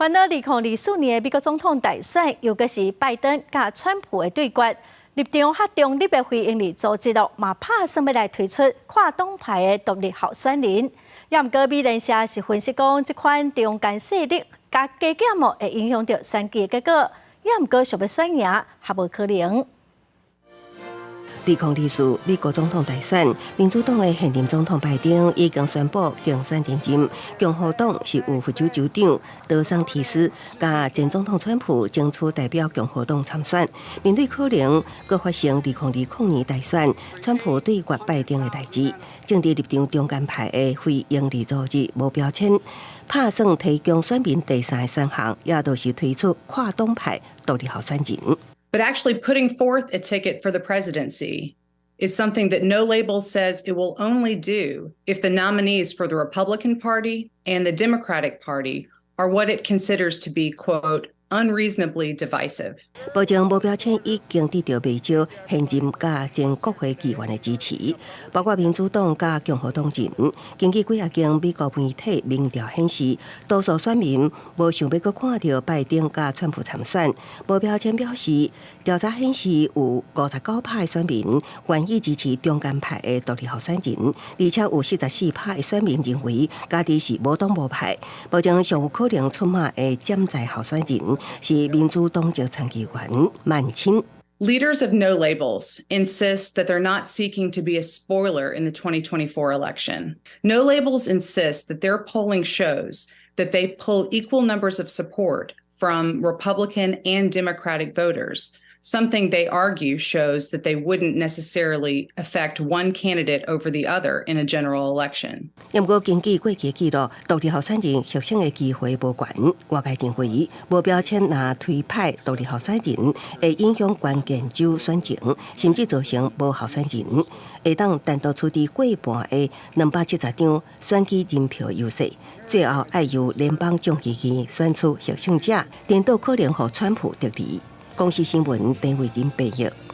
烦恼2024年美国总统大选，尤其是拜登甲川普的对决，立场较中立的非营利组织嘛拍算要来推出跨党派的独立候选人。也毋过，美联社是分析讲，这款中间势力甲加减会影响到选举的结果，也毋过想要选赢还无可能。2024美国总统大选，民主党的现任总统拜登已经宣布竞选前进，共和党是有副州州长德桑提斯甲前总统川普争取代表共和党参选。面对可能搁发生2020年大选，川普对决拜登的代志，政治立场中间派的非营利组织无标签，拍算提供选民第三个选项，也就是推出跨党派独立候选人。But actually putting forth a ticket for the presidency is something that No Labels says it will only do if the nominees for the Republican Party and the Democratic Party are what it considers to be, quote, unreasonably divisive. 保证无标签已经得到不少现任甲前国会议员的支持，包括民主党甲共和党阵。根据几间美国媒体民调显示，多数选民无想要搁看到拜登甲川普参选。无标签表示，调查显示有59%的选民愿意支持中间派的独立候选人，而且有44%的选民认为家己是无党无派。保证上有可能出马的潜在候选人。是民主党籍参议员曼青。Leaders of No Labels insist that they're not seeking to be a spoiler in the 2024 election. No Labels insist that their polling shows that they pull equal numbers of support from Republican and Democratic voters, something they argue shows that they wouldn't necessarily affect one candidate over the other in a general election. 不过，根据过去记录，独立候选人获胜的机会无悬。外界认为，无标签若推派独立候选人，会影响关键州选情，甚至造成无候选人会当单独处理过半的270张选举人票优势，最后要由联邦众议院选出获胜者，颠倒可能让川普得利。公司新闻，陈伟霆报道。